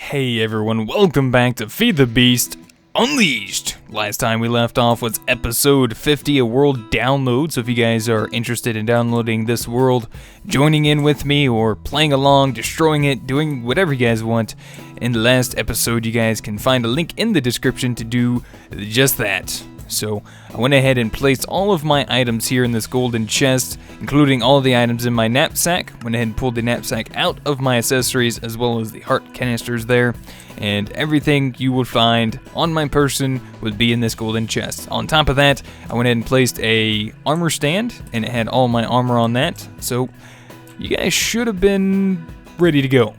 Hey everyone, welcome back to Feed the Beast Unleashed. Last time we left off was episode 50, a world download, so if you guys are interested in downloading this world, joining in with me, or playing along, destroying it, doing whatever you guys want, in the last episode you guys can find a link in the description to do just that. So I went ahead and placed all of my items here in this golden chest, including all the items in my knapsack. Went ahead and pulled the knapsack out of my accessories as well as the heart canisters there. And everything you would find on my person would be in this golden chest. On top of that, I went ahead and placed a armor stand, and it had all my armor on that. So you guys should have been ready to go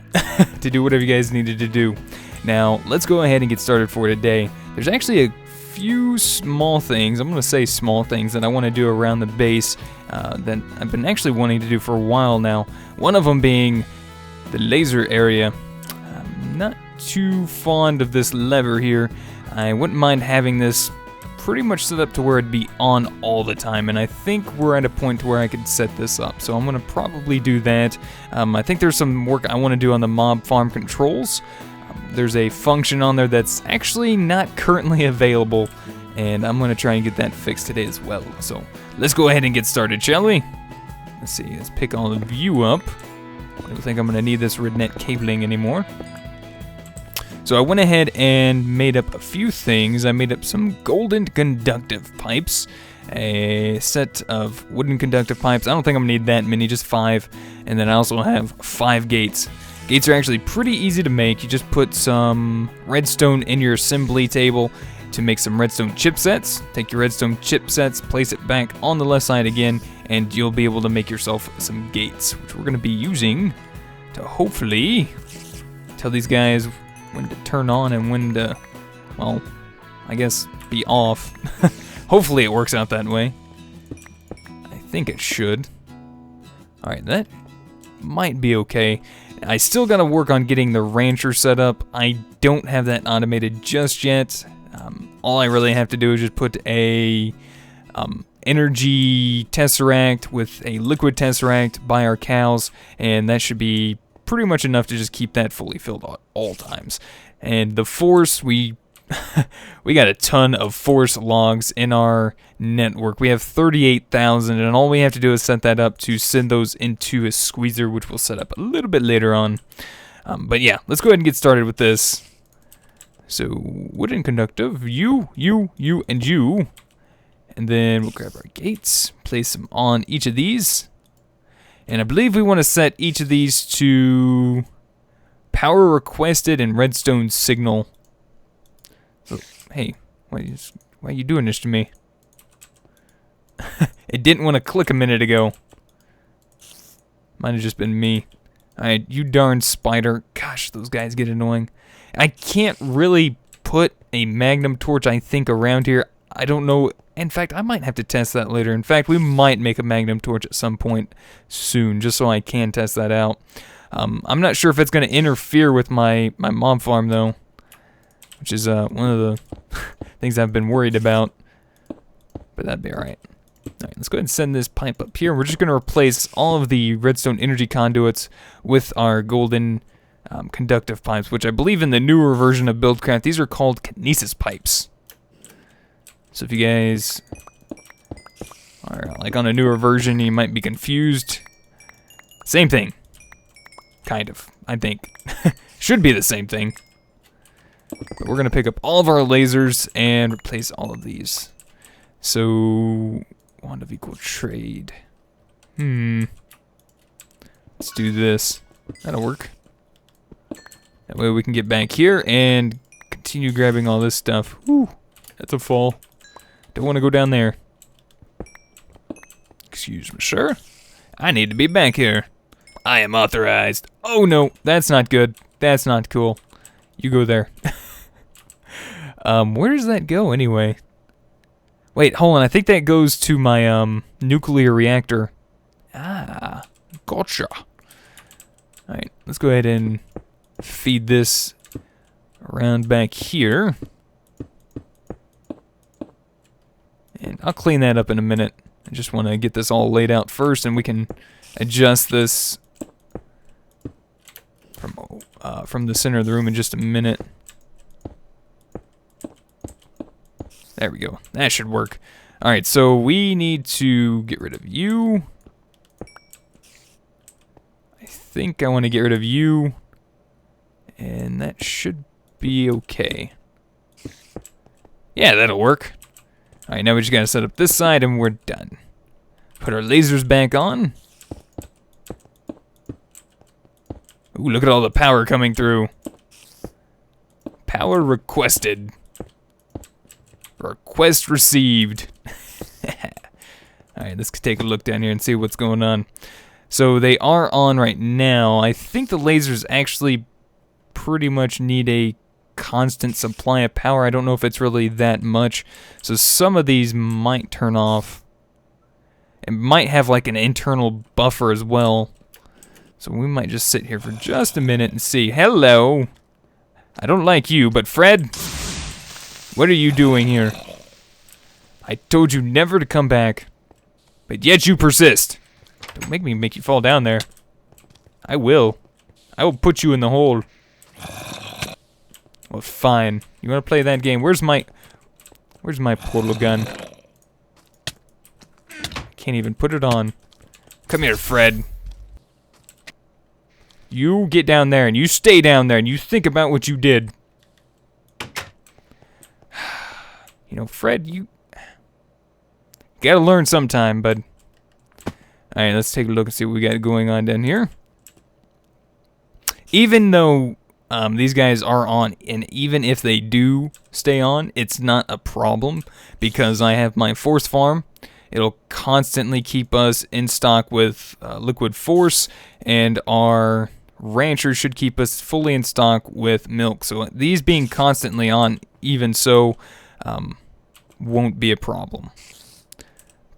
to do whatever you guys needed to do. Now, let's go ahead and get started for today. There's actually a few small things, I'm going to say small things, that I want to do around the base that I've been actually wanting to do for a while now. One of them being the laser area. I'm not too fond of this lever here. I wouldn't mind having this pretty much set up to where it'd be on all the time, and I think we're at a point where I could set this up, so I'm going to probably do that. I think there's some work I want to do on the mob farm controls. There's a function on there that's actually not currently available, and I'm going to try and get that fixed today as well. So let's go ahead and get started, shall we? Let's see, let's pick all of you up. I don't think I'm going to need this red net cabling anymore. So I went ahead and made up a few things. I made up some golden conductive pipes, a set of wooden conductive pipes. I don't think I'm going to need that many, just 5. And then I also have 5 gates. Gates are actually pretty easy to make. You just put some redstone in your assembly table to make some redstone chipsets. Take your redstone chipsets, place it back on the left side again, and you'll be able to make yourself some gates, which we're going to be using to hopefully tell these guys when to turn on and when to, well, I guess be off. Hopefully it works out that way. I think it should. Alright, that might be okay. I still gotta work on getting the rancher set up. I don't have that automated just yet. All I really have to do is just put a energy tesseract with a liquid tesseract by our cows, and that should be pretty much enough to just keep that fully filled at all times. And the force, we got a ton of force logs in our network. We have 38,000, and all we have to do is set that up to send those into a squeezer, which we'll set up a little bit later on. But yeah, let's go ahead and get started with this. So, wooden conductive, you, and you. And then we'll grab our gates, place them on each of these. And I believe we want to set each of these to power requested and redstone signal. So, hey, why are you doing this to me? It didn't want to click a minute ago. Might have just been me. Alright, you darn spider. Gosh, those guys get annoying. I can't really put a magnum torch, I think, around here. I don't know. In fact, I might have to test that later. In fact, we might make a magnum torch at some point soon, just so I can test that out. I'm not sure if it's going to interfere with my mob farm, though, which is one of the things I've been worried about. But that'd be alright. Alright, let's go ahead and send this pipe up here. We're just going to replace all of the redstone energy conduits with our golden conductive pipes, which I believe in the newer version of Buildcraft, these are called kinesis pipes. So if you guys are like on a newer version, you might be confused. Same thing. Kind of, I think. Should be the same thing. But we're going to pick up all of our lasers and replace all of these. So, wand of equal trade. Let's do this. That'll work. That way we can get back here and continue grabbing all this stuff. Whew, that's a fall. Don't want to go down there. Excuse me, sir. I need to be back here. I am authorized. Oh no, that's not good. That's not cool. You go there. Where does that go anyway? Wait, hold on. I think that goes to my nuclear reactor. Ah, gotcha. Alright, let's go ahead and feed this around back here. And I'll clean that up in a minute. I just want to get this all laid out first, and we can adjust this from from the center of the room in just a minute. There we go. That should work. Alright, so we need to get rid of you. I think I want to get rid of you. And that should be okay. Yeah, that'll work. Alright, now we just gotta set up this side and we're done. Put our lasers back on. Ooh, look at all the power coming through. Power requested. Request received. Alright, let's take a look down here and see what's going on. So they are on right now. I think the lasers actually pretty much need a constant supply of power. I don't know if it's really that much. So some of these might turn off. It might have like an internal buffer as well. So we might just sit here for just a minute and see. Hello. I don't like you, but Fred, what are you doing here? I told you never to come back, but yet you persist. Don't make me make you fall down there. I will. I will put you in the hole. Well, fine. You want to play that game? Where's my portal gun? Can't even put it on. Come here, Fred. You get down there and you stay down there and you think about what you did. You know, Fred, you gotta learn sometime, bud. Alright, let's take a look and see what we got going on down here. Even though these guys are on, and even if they do stay on, it's not a problem because I have my force farm. It'll constantly keep us in stock with liquid force, and our rancher should keep us fully in stock with milk. So these being constantly on, even so, won't be a problem.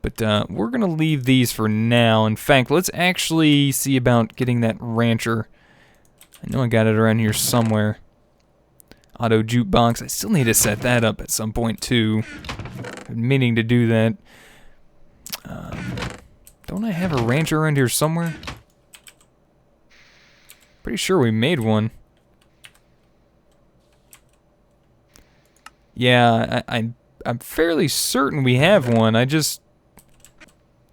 But we're going to leave these for now. In fact, let's actually see about getting that rancher. I know I got it around here somewhere. Auto jukebox. I still need to set that up at some point too. I've been meaning to do that. Don't I have a rancher around here somewhere? Pretty sure we made one. Yeah, I'm fairly certain we have one. I just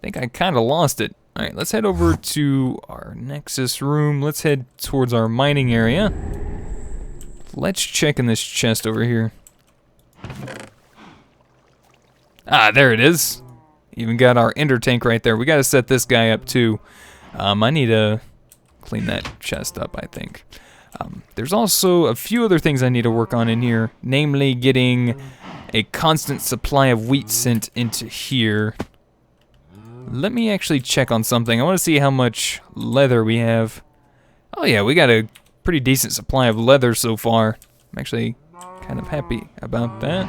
think I kind of lost it. Alright, let's head over to our Nexus room. Let's head towards our mining area. Let's check in this chest over here. Ah, there it is. Even got our ender tank right there. We got to set this guy up too. I need to clean that chest up, I think. There's also a few other things I need to work on in here, namely getting a constant supply of wheat sent into here. Let me actually check on something. I want to see how much leather we have. Oh yeah, we got a pretty decent supply of leather so far. I'm actually kind of happy about that.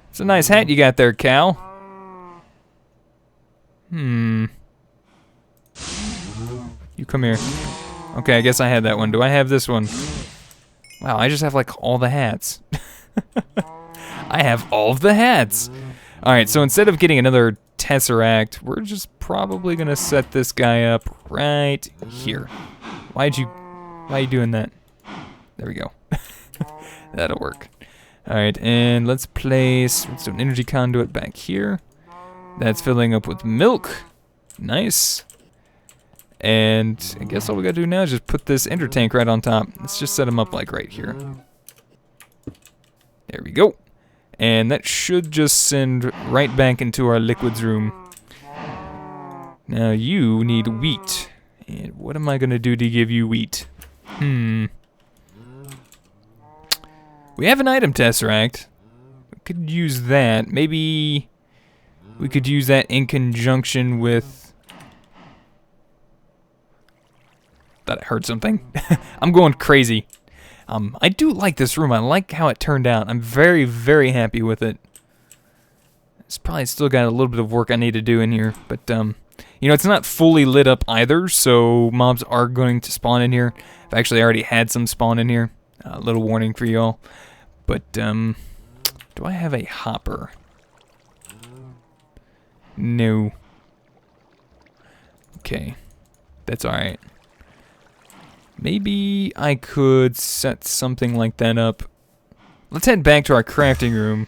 It's a nice hat you got there, cow. You come here. Okay, I guess I had that one. Do I have this one? Wow, I just have like all the hats. I have all of the hats. Alright, so instead of getting another Tesseract, we're just probably gonna set this guy up right here. Why are you doing that? There we go. That'll work. Alright, and let's place an energy conduit back here. That's filling up with milk. Nice. And I guess all we gotta do now is just put this ender tank right on top. Let's just set him up like right here. There we go. And that should just send right back into our liquids room. Now you need wheat. And what am I gonna do to give you wheat? We have an item tesseract. We could use that. Maybe we could use that in conjunction with... Thought I heard something. I'm going crazy. I do like this room. I like how it turned out. I'm very, very happy with it. It's probably still got a little bit of work I need to do in here, but you know, it's not fully lit up either, so mobs are going to spawn in here. I've actually already had some spawn in here. A little warning for y'all. But do I have a hopper? No. Okay, that's all right. Maybe I could set something like that up. Let's head back to our crafting room.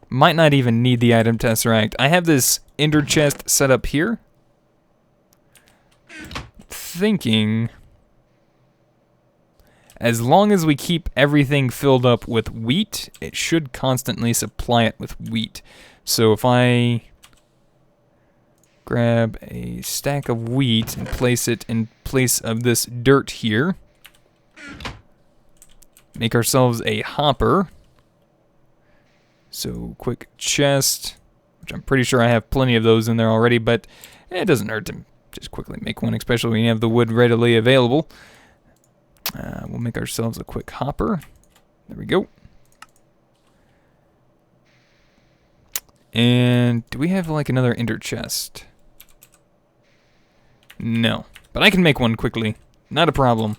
Might not even need the item tesseract. I have this ender chest set up here. Thinking, as long as we keep everything filled up with wheat, it should constantly supply it with wheat. So if I grab a stack of wheat and place it in place of this dirt here, make ourselves a hopper. So quick chest, which I'm pretty sure I have plenty of those in there already, but it doesn't hurt to just quickly make one, especially when you have the wood readily available. We'll make ourselves a quick hopper. There we go. And do we have like another ender chest? No, but I can make one quickly. Not a problem.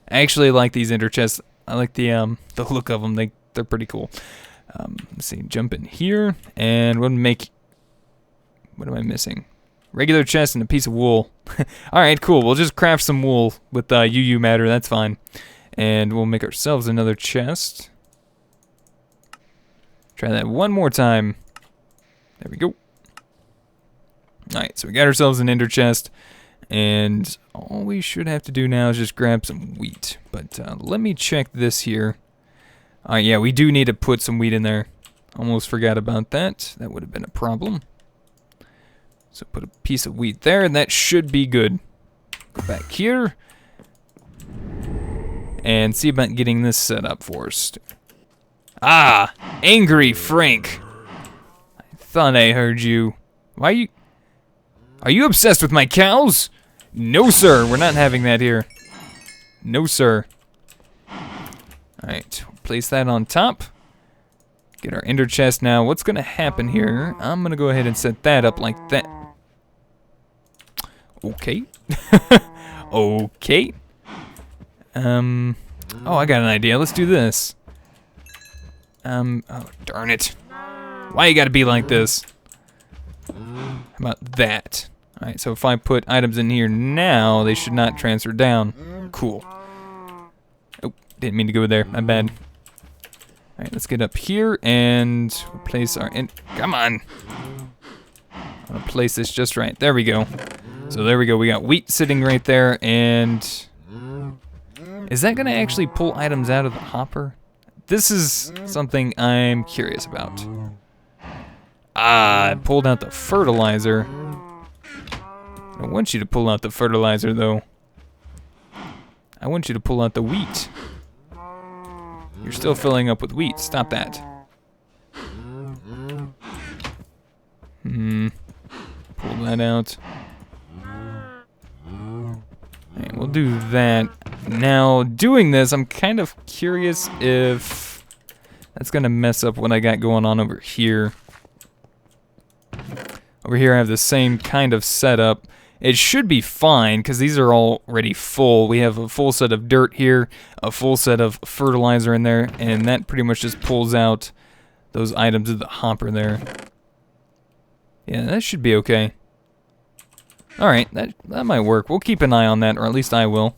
I actually like these ender chests. I like the look of them. They're pretty cool. Let's see. Jump in here, and we'll make. What am I missing? Regular chest and a piece of wool. All right, cool. We'll just craft some wool with UU matter. That's fine. And we'll make ourselves another chest. Try that one more time. There we go. All right, so we got ourselves an ender chest. And all we should have to do now is just grab some wheat. But let me check this here. Yeah, we do need to put some wheat in there. Almost forgot about that. That would have been a problem. So put a piece of wheat there, and that should be good. Go back here. And see about getting this set up for us. Ah! Angry Frank! I thought I heard you. Why you... Are you obsessed with my cows? No, sir. We're not having that here. No, sir. Alright, place that on top. Get our ender chest now. What's going to happen here? I'm going to go ahead and set that up like that. Okay. Okay. Oh, I got an idea. Let's do this. Oh, darn it. Why you got to be like this? How about that? Alright, so if I put items in here now, they should not transfer down. Cool. Oh, didn't mean to go there. My bad. Alright, let's get up here and place our... Come on! I'm gonna place this just right. There we go. So there we go. We got wheat sitting right there, and... Is that gonna actually pull items out of the hopper? This is something I'm curious about. Ah, I pulled out the fertilizer. I don't want you to pull out the fertilizer, though. I want you to pull out the wheat. You're still filling up with wheat. Stop that. Pull that out. And we'll do that. Now, doing this, I'm kind of curious if that's going to mess up what I got going on over here. Over here I have the same kind of setup. It should be fine because these are already full. We have a full set of dirt here, a full set of fertilizer in there, and that pretty much just pulls out those items of the hopper there. Yeah, that should be okay. Alright, that might work. We'll keep an eye on that, or at least I will.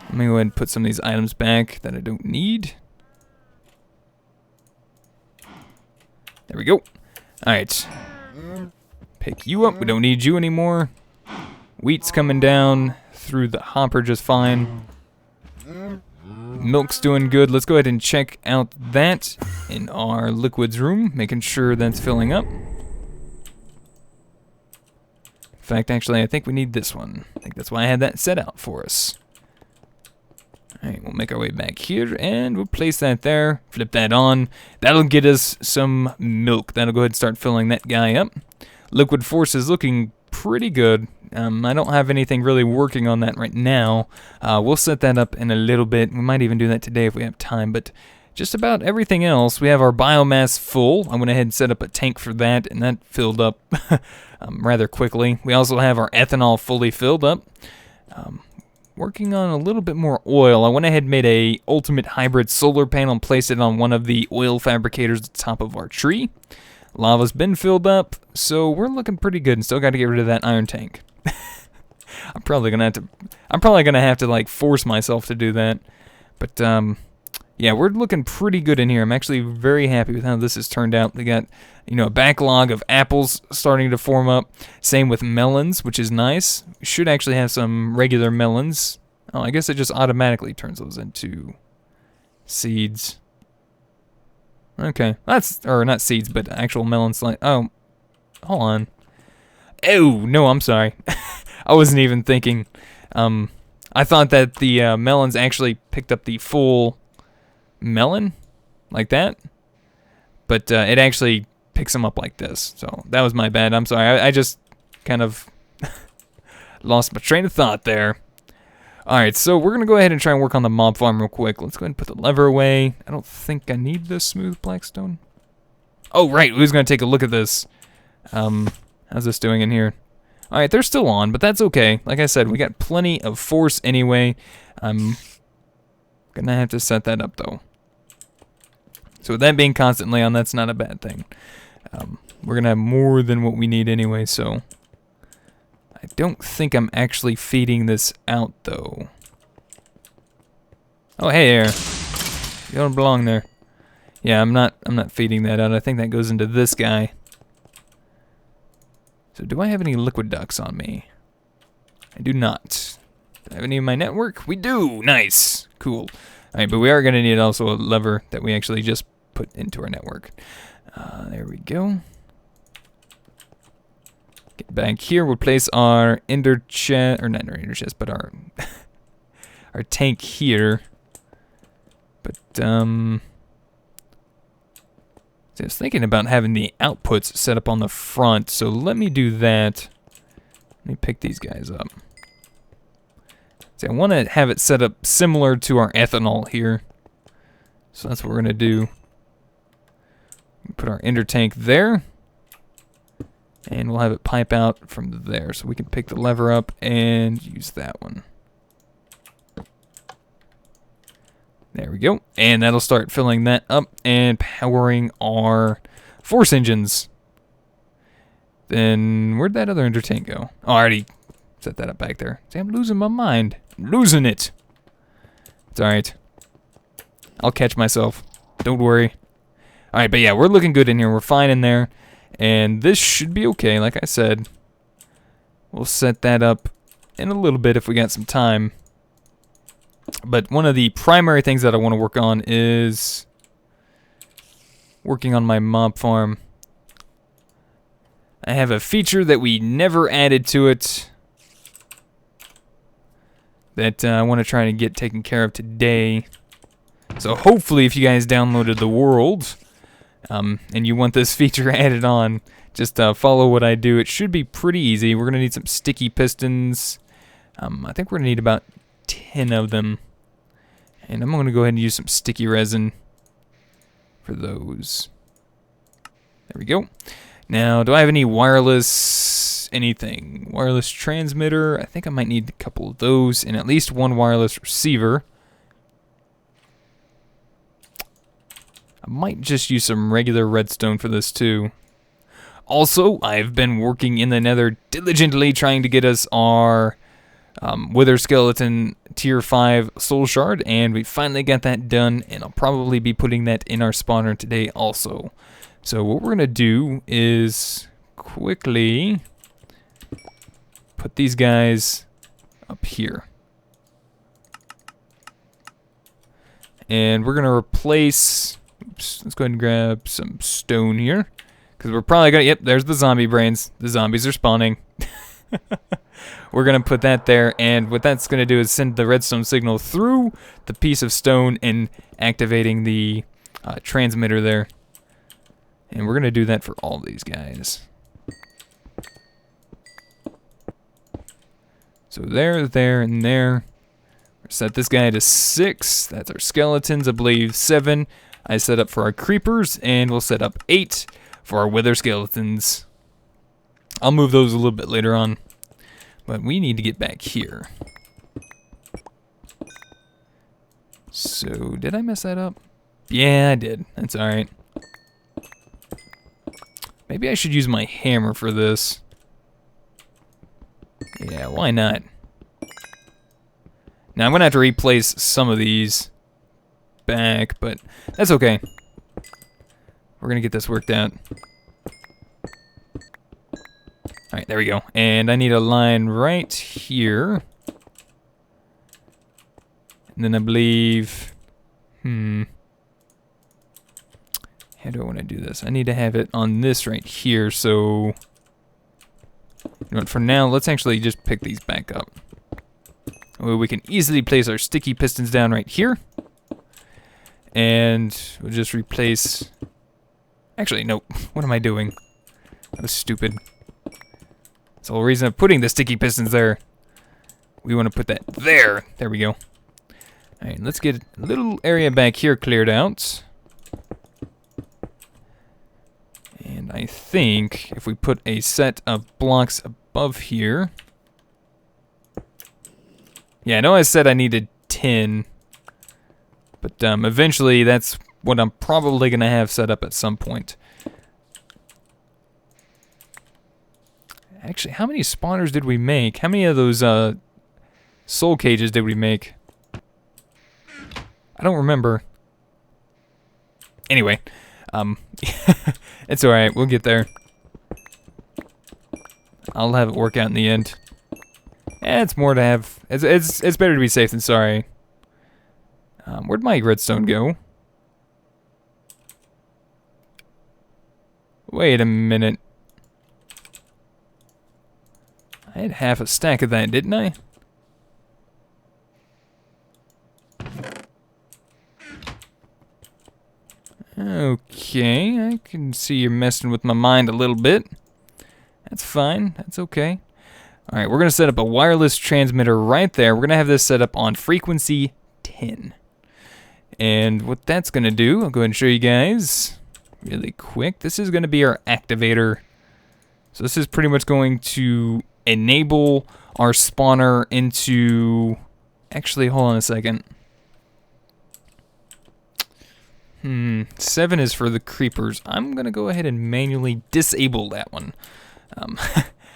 Let me go ahead and put some of these items back that I don't need. There we go. Alright. Pick you up. We don't need you anymore. Wheat's coming down through the hopper just fine. Milk's doing good. Let's go ahead and check out that in our liquids room, making sure that's filling up. In fact, actually, I think we need this one. I think that's why I had that set out for us. Alright, we'll make our way back here, and we'll place that there. Flip that on. That'll get us some milk. That'll go ahead and start filling that guy up. Liquid force is looking pretty good. I don't have anything really working on that right now. We'll set that up in a little bit. We might even do that today if we have time, but just about everything else. We have our biomass full. I went ahead and set up a tank for that, and that filled up rather quickly. We also have our ethanol fully filled up. Working on a little bit more oil. I went ahead and made a ultimate hybrid solar panel and placed it on one of the oil fabricators at the top of our tree. Lava's been filled up, so we're looking pretty good, and still got to get rid of that iron tank. I'm probably gonna have to like force myself to do that. But yeah, we're looking pretty good in here. I'm actually very happy with how this has turned out. We got, you know, a backlog of apples starting to form up. Same with melons, which is nice. We should actually have some regular melons. Oh, I guess it just automatically turns those into seeds. Okay, or not seeds, but actual melons. Like, oh, hold on. Oh, no, I'm sorry. I wasn't even thinking. I thought that the melons actually picked up the full melon, like that. But it actually picks them up like this. So that was my bad. I'm sorry. I just kind of lost my train of thought there. Alright, so we're going to go ahead and try and work on the mob farm real quick. Let's go ahead and put the lever away. I don't think I need the smooth blackstone. Oh, right. We was going to take a look at this. How's this doing in here? Alright, they're still on, but that's okay. Like I said, we got plenty of force anyway. I'm going to have to set that up, though. So with that being constantly on, that's not a bad thing. We're going to have more than what we need anyway, so I don't think I'm actually feeding this out, though. Oh, hey there. You don't belong there. Yeah, I'm not feeding that out. I think that goes into this guy. So do I have any liquid ducks on me? I do not. Do I have any in my network? We do! Nice! Cool. Alright, but we are going to need also a lever that we actually just put into our network. There we go. Get back here. We'll place our ender chest, or not our ender chest, but our our tank here. But so I was thinking about having the outputs set up on the front, so let me do that. Let me pick these guys up. See, I want to have it set up similar to our ethanol here. So that's what we're going to do. Put our ender tank there. And we'll have it pipe out from there. So we can pick the lever up and use that one. There we go. And that'll start filling that up and powering our force engines. Then where'd that other ender tank go? Oh, I already set that up back there. See, I'm losing my mind. I'm losing it. It's alright. I'll catch myself. Don't worry. Alright, but yeah, we're looking good in here. We're fine in there. And this should be okay, like I said. We'll set that up in a little bit if we got some time. But one of the primary things that I want to work on is working on my mob farm. I have a feature that we never added to it that I want to try to get taken care of today. So hopefully if you guys downloaded the world and you want this feature added on, just follow what I do. It should be pretty easy. We're going to need some sticky pistons. I think we're going to need about 10 of them. And I'm going to go ahead and use some sticky resin for those. There we go. Now, do I have any wireless anything? Wireless transmitter? I think I might need a couple of those and at least one wireless receiver. I might just use some regular redstone for this too. Also, I've been working in the nether diligently trying to get us our Wither Skeleton Tier 5 Soul Shard, and we finally got that done, and I'll probably be putting that in our spawner today also. So what we're going to do is quickly put these guys up here. And we're going to replace... Oops, let's go ahead and grab some stone here. Because we're probably going to... Yep, there's the zombie brains. The zombies are spawning. We're going to put that there, and what that's going to do is send the redstone signal through the piece of stone and activating the transmitter there. And we're going to do that for all these guys. So there, there, and there. Set this guy to 6. That's our skeletons, I believe 7. I set up for our creepers, and we'll set up 8 for our wither skeletons. I'll move those a little bit later on. But we need to get back here. So, did I mess that up? Yeah, I did. That's alright. Maybe I should use my hammer for this. Yeah, Yeah, why not? Now, I'm going to have to replace some of these back, but that's okay. We're going to get this worked out. Alright, there we go. And I need a line right here. And then I believe... How do I want to do this? I need to have it on this right here, so... You know what, for now, let's actually just pick these back up. Well, we can easily place our sticky pistons down right here. And we'll just replace... Actually, no. What am I doing? That was stupid. That's the whole reason of putting the sticky pistons there. We want to put that there. There we go. Alright, let's get a little area back here cleared out. And I think if we put a set of blocks above here... Yeah, I know I said I needed 10. But eventually that's what I'm probably going to have set up at some point. Actually, how many spawners did we make? How many of those soul cages did we make? I don't remember. Anyway, it's alright, we'll get there. I'll have it work out in the end. It's more to have... It's better to be safe than sorry. Where'd my redstone go? Wait a minute. I had half a stack of that, didn't I? Okay, I can see you're messing with my mind a little bit. That's fine, that's okay. Alright, we're going to set up a wireless transmitter right there. We're going to have this set up on frequency 10. And what that's going to do, I'll go ahead and show you guys really quick. This is going to be our activator. So this is pretty much going to enable our spawner into... Actually, hold on a second. 7 is for the creepers. I'm going to go ahead and manually disable that one.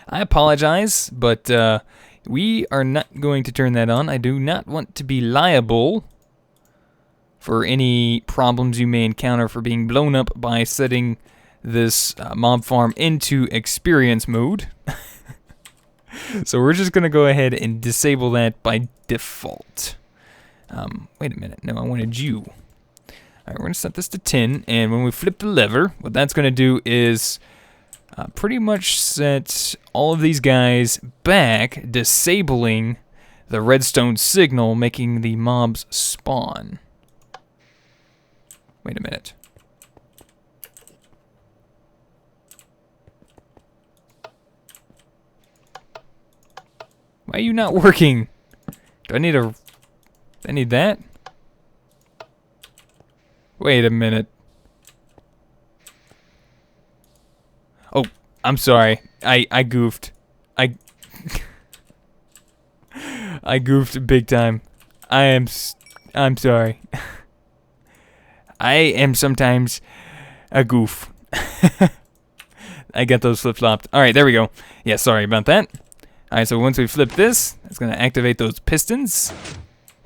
I apologize, but we are not going to turn that on. I do not want to be liable for any problems you may encounter for being blown up by setting this mob farm into experience mode. So we're just going to go ahead and disable that by default. Wait a minute. No, I wanted you. Alright, we're going to set this to 10, and when we flip the lever, what that's going to do is pretty much set all of these guys back, disabling the redstone signal, making the mobs spawn. Wait a minute. Why are you not working? Do I need I need that? Wait a minute. Oh, I'm sorry. I goofed. I goofed big time. I'm sorry. I am sometimes a goof. I got those flip-flopped. Alright, there we go. Yeah, sorry about that. Alright, so once we flip this, it's going to activate those pistons.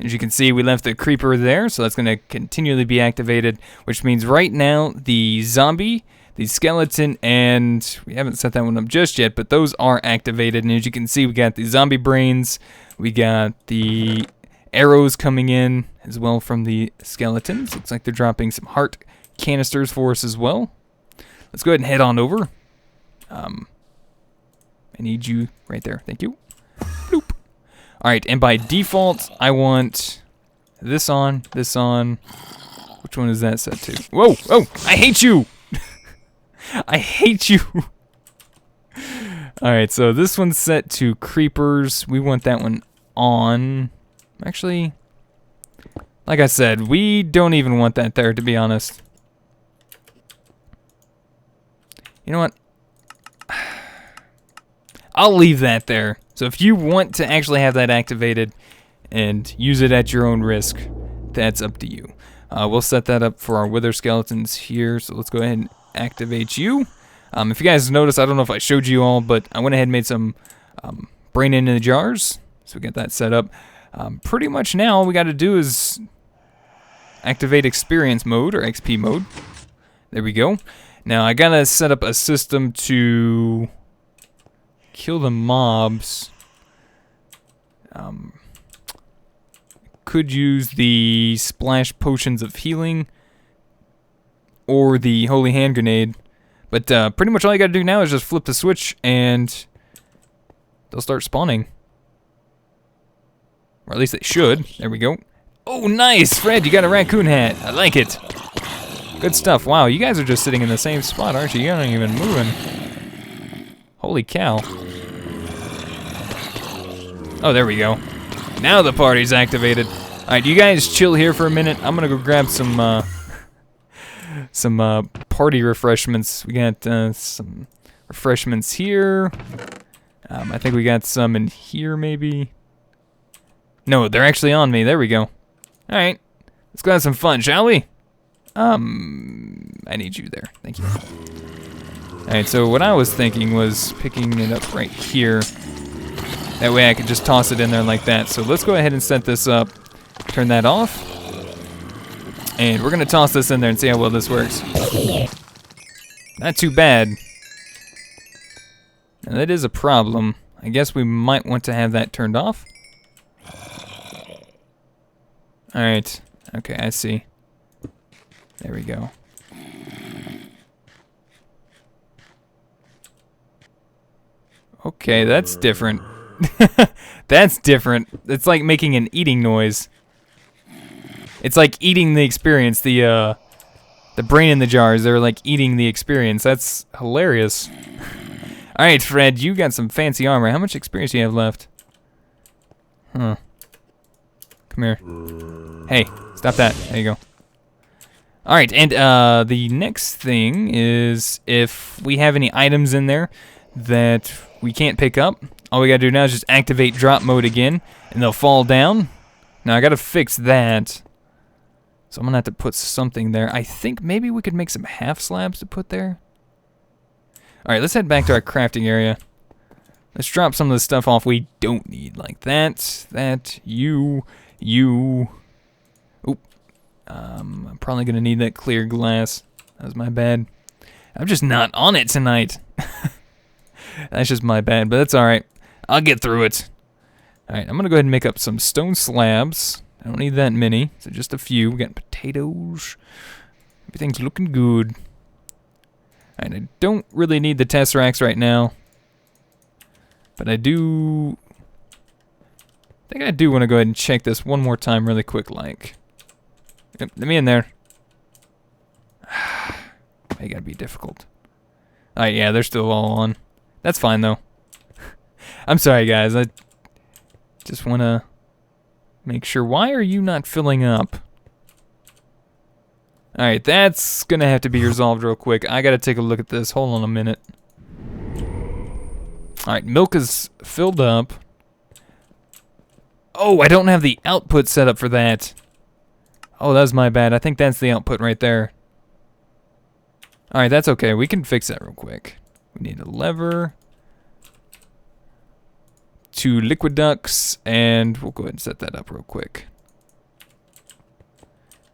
As you can see, we left the creeper there, so that's going to continually be activated, which means right now the zombie, the skeleton, and we haven't set that one up just yet, but those are activated. And as you can see, we got the zombie brains, we got the arrows coming in as well from the skeletons. Looks like they're dropping some heart canisters for us as well. Let's go ahead and head on over. I need you right there. Thank you. Bloop. Alright, and by default, I want this on, this on. Which one is that set to? Whoa! Oh! I hate you! I hate you! Alright, so this one's set to creepers. We want that one on. Actually, like I said, we don't even want that there, to be honest. You know what? I'll leave that there. So if you want to actually have that activated and use it at your own risk, that's up to you. We'll set that up for our wither skeletons here. So let's go ahead and activate you. If you guys notice, I don't know if I showed you all, but I went ahead and made some brain in the jars. So we got that set up. Pretty much now all we got to do is activate experience mode or XP mode. There we go. Now I gotta set up a system to kill the mobs. Could use the splash potions of healing or the holy hand grenade. But pretty much all you gotta do now is just flip the switch and they'll start spawning. Or at least they should. There we go. Oh, nice! Fred, you got a raccoon hat. I like it. Good stuff. Wow, you guys are just sitting in the same spot, aren't you? You're not even moving. Holy cow. Oh, there we go. Now the party's activated. Alright, you guys chill here for a minute. I'm gonna go grab some party refreshments. We got some refreshments here. I think we got some in here, maybe. No, they're actually on me. There we go. Alright, let's go have some fun, shall we? I need you there. Thank you. Alright, so what I was thinking was picking it up right here. That way I could just toss it in there like that. So let's go ahead and set this up. Turn that off. And we're going to toss this in there and see how well this works. Not too bad. Now that is a problem. I guess we might want to have that turned off. Alright. Okay, I see. There we go. Okay, that's different. That's different. It's like making an eating noise. It's like eating the experience. The brain in the jars, they're like eating the experience. That's hilarious. Alright, Fred, you got some fancy armor. How much experience do you have left? Huh. Come here. Hey, stop that. There you go. Alright, and the next thing is if we have any items in there that we can't pick up, all we gotta do now is just activate drop mode again, and they'll fall down. Now I gotta fix that. So I'm gonna have to put something there. I think maybe we could make some half slabs to put there. Alright, let's head back to our crafting area. Let's drop some of the stuff off we don't need, like that, you. Oop. I'm probably gonna need that clear glass. That was my bad. I'm just not on it tonight. That's just my bad, but that's alright. I'll get through it. Alright, I'm gonna go ahead and make up some stone slabs. I don't need that many, so just a few. We got potatoes. Everything's looking good. Alright, I don't really need the tesseracts right now. But I think I do want to go ahead and check this one more time really quick, like. Yep, let me in there. They gotta be difficult. Alright, yeah, they're still all on. That's fine, though. I'm sorry, guys. I just want to make sure. Why are you not filling up? Alright, that's going to have to be resolved real quick. I got to take a look at this. Hold on a minute. Alright, milk is filled up. Oh, I don't have the output set up for that. Oh, that's my bad. I think that's the output right there. Alright, that's okay. We can fix that real quick. We need a lever, 2 liquid ducts, and we'll go ahead and set that up real quick.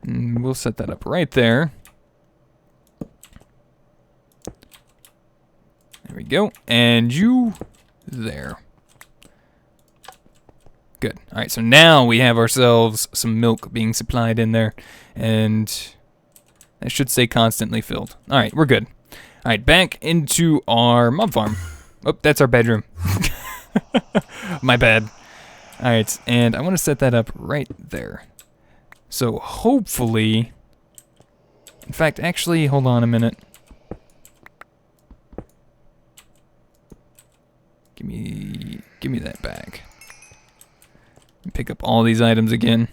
And we'll set that up right there. There we go. And you there. Good. Alright, so now we have ourselves some milk being supplied in there. And that should stay constantly filled. Alright, we're good. Alright, back into our mob farm. Oh, that's our bedroom. My bad. Alright, and I want to set that up right there. So hopefully... In fact, actually, hold on a minute. Give me that back. Pick up all these items again.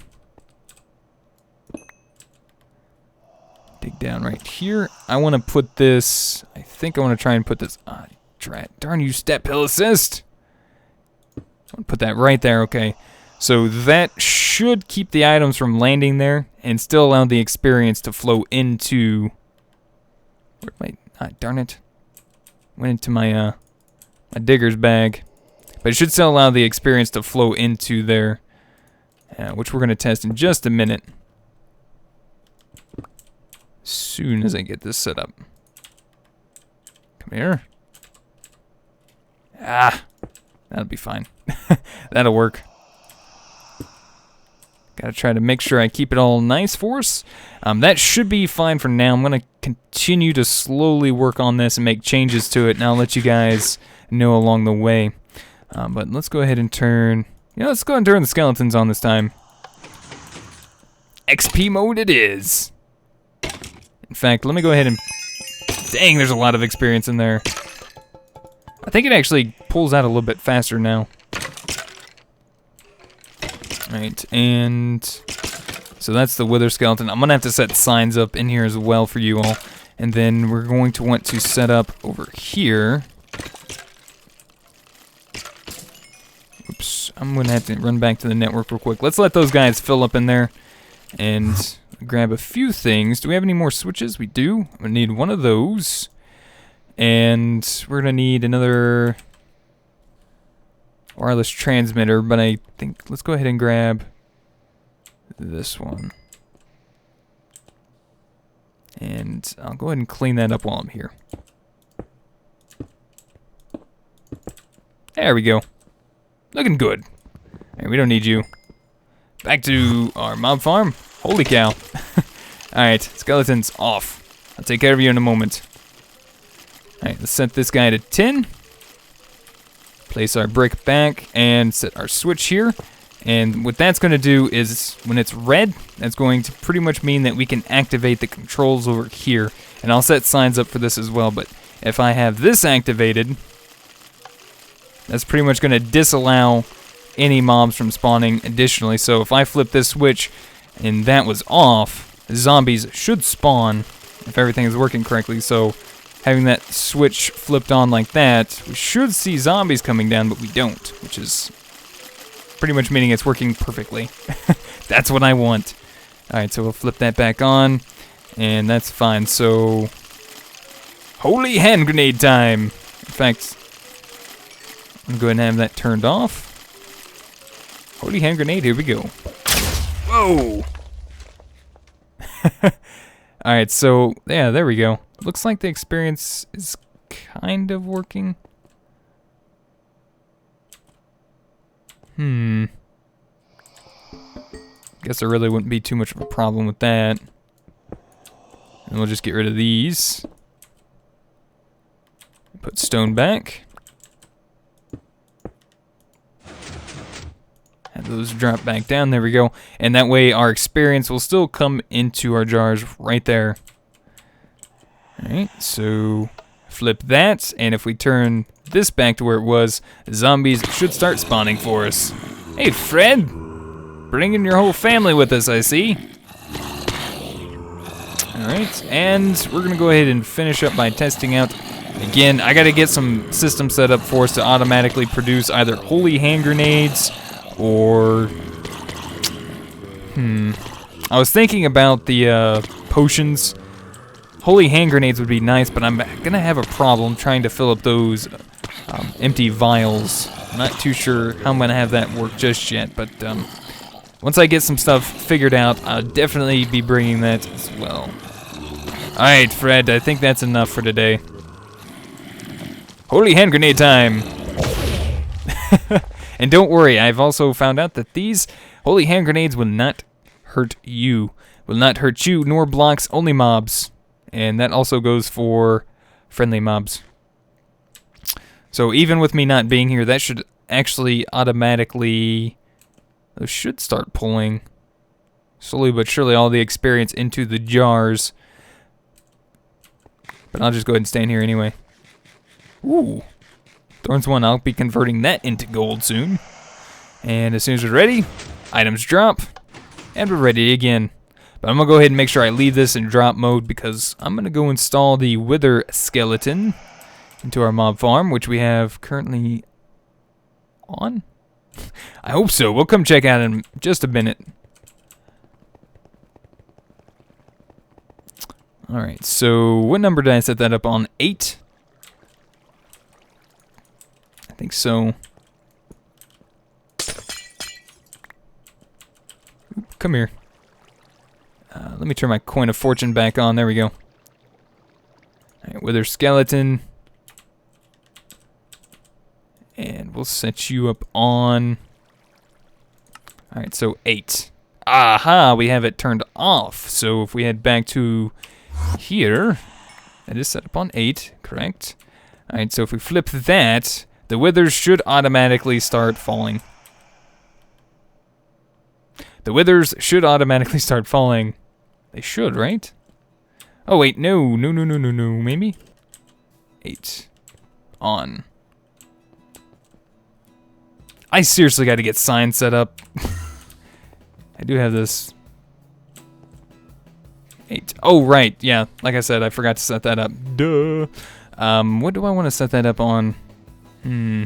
Dig down right here. I want to put this... I think I want to try and put this... darn you, step hill assist! I'll put that right there, okay. So that should keep the items from landing there and still allow the experience to flow into... Darn it. Went into my digger's bag. But it should still allow the experience to flow into there, which we're going to test in just a minute. As soon as I get this set up. Come here. Ah, that'll be fine. That'll work. Gotta try to make sure I keep it all nice for us. That should be fine for now. I'm gonna continue to slowly work on this and make changes to it, and I'll let you guys know along the way. But let's go ahead and turn... Yeah, let's go ahead and turn the skeletons on this time. XP mode it is. In fact, let me go ahead and... Dang, there's a lot of experience in there. I think it actually pulls out a little bit faster now. Right, and... So that's the wither skeleton. I'm gonna have to set signs up in here as well for you all. And then we're going to want to set up over here... Oops, I'm gonna have to run back to the network real quick. Let's let those guys fill up in there and grab a few things. Do we have any more switches? We do. I'm gonna need one of those. And we're gonna need another wireless transmitter, but I think let's go ahead and grab this one. And I'll go ahead and clean that up while I'm here. There we go. Looking good. Hey, we don't need you. Back to our mob farm. Holy cow. Alright, skeletons off. I'll take care of you in a moment. Alright, let's set this guy to 10. Place our brick back and set our switch here. And what that's going to do is, when it's red, that's going to pretty much mean that we can activate the controls over here. And I'll set signs up for this as well, but if I have this activated... That's pretty much going to disallow any mobs from spawning additionally. So if I flip this switch and that was off, zombies should spawn if everything is working correctly. So having that switch flipped on like that, we should see zombies coming down, but we don't, which is pretty much meaning it's working perfectly. That's what I want. Alright, so we'll flip that back on, and that's fine. So, holy hand grenade time! In fact... I'm going to have that turned off. Holy hand grenade, here we go. Whoa! Alright, so, yeah, there we go. Looks like the experience is kind of working. Guess there really wouldn't be too much of a problem with that. And we'll just get rid of these. Put stone back. Have those drop back down, there we go. And that way our experience will still come into our jars right there. Alright, so flip that, and if we turn this back to where it was, zombies should start spawning for us. Hey Fred! Bringing your whole family with us, I see. Alright, and we're gonna go ahead and finish up by testing out. Again, I gotta get some system set up for us to automatically produce either holy hand grenades or I was thinking about the potions. Holy hand grenades would be nice, but I'm gonna have a problem trying to fill up those empty vials. I'm not too sure how I'm gonna have that work just yet, but once I get some stuff figured out, I'll definitely be bringing that as well. Alright, Fred, I think that's enough for today. Holy hand grenade time! And don't worry, I've also found out that these holy hand grenades will not hurt you. Will not hurt you, nor blocks only mobs. And that also goes for friendly mobs. So even with me not being here, that should actually automatically... Those should start pulling slowly but surely all the experience into the jars. But I'll just go ahead and stand here anyway. Ooh. Thorns 1, I'll be converting that into gold soon. And as soon as we're ready, items drop, and we're ready again. But I'm going to go ahead and make sure I leave this in drop mode because I'm going to go install the wither skeleton into our mob farm, which we have currently on. I hope so. We'll come check out in just a minute. Alright, so what number did I set that up on? 8? I think so. come here. Let me turn my coin of fortune back on. There we go. Alright, wither skeleton. And we'll set you up on... Alright, so 8. Aha! We have it turned off. So if we head back to here, that is set up on 8, correct? Alright, so if we flip that, the withers should automatically start falling. The withers should automatically start falling. They should, right? Oh wait, no, maybe? 8. On. I seriously gotta get signs set up. I do have this. 8. Oh, right, yeah. Like I said, I forgot to set that up. Duh. What do I want to set that up on? Well,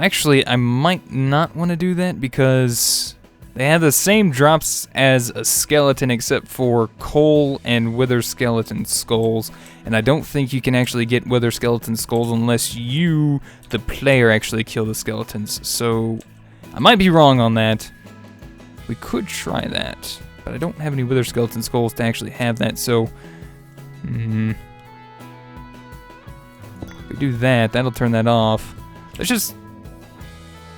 actually, I might not want to do that because they have the same drops as a skeleton except for coal and wither skeleton skulls. And I don't think you can actually get wither skeleton skulls unless you, the player, actually kill the skeletons. So I might be wrong on that. We could try that, but I don't have any wither skeleton skulls to actually have that, so... if we do that, that'll turn that off. Let's just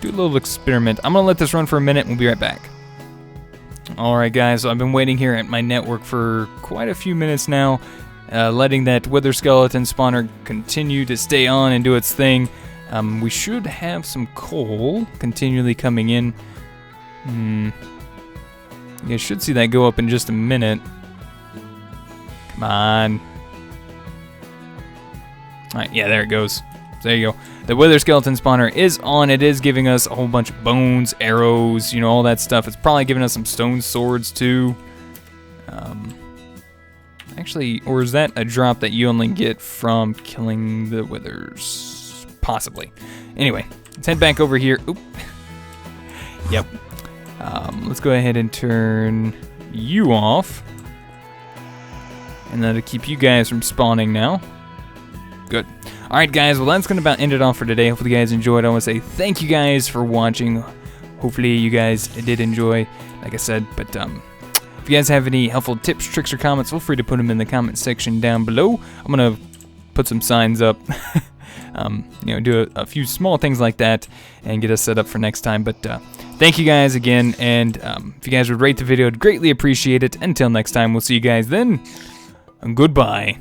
do a little experiment. I'm gonna let this run for a minute and we'll be right back. Alright guys, so I've been waiting here at my network for quite a few minutes now, letting that wither skeleton spawner continue to stay on and do its thing. We should have some coal continually coming in. You should see that go up in just a minute. Come on. Alright, yeah, there it goes. There you go. The wither skeleton spawner is on. It is giving us a whole bunch of bones, arrows, you know, all that stuff. It's probably giving us some stone swords too. Actually, or is that a drop that you only get from killing the withers? Possibly. Anyway, let's head back over here. Oop. Yep. Let's go ahead and turn you off. And that'll keep you guys from spawning now. Good. Alright guys, well that's going to about end it off for today. Hopefully you guys enjoyed. I want to say thank you guys for watching. Hopefully you guys did enjoy, like I said. But if you guys have any helpful tips, tricks, or comments, feel free to put them in the comment section down below. I'm going to put some signs up. You know, do a few small things like that and get us set up for next time. But thank you guys again, and if you guys would rate the video, I'd greatly appreciate it. Until next time, we'll see you guys then, and goodbye.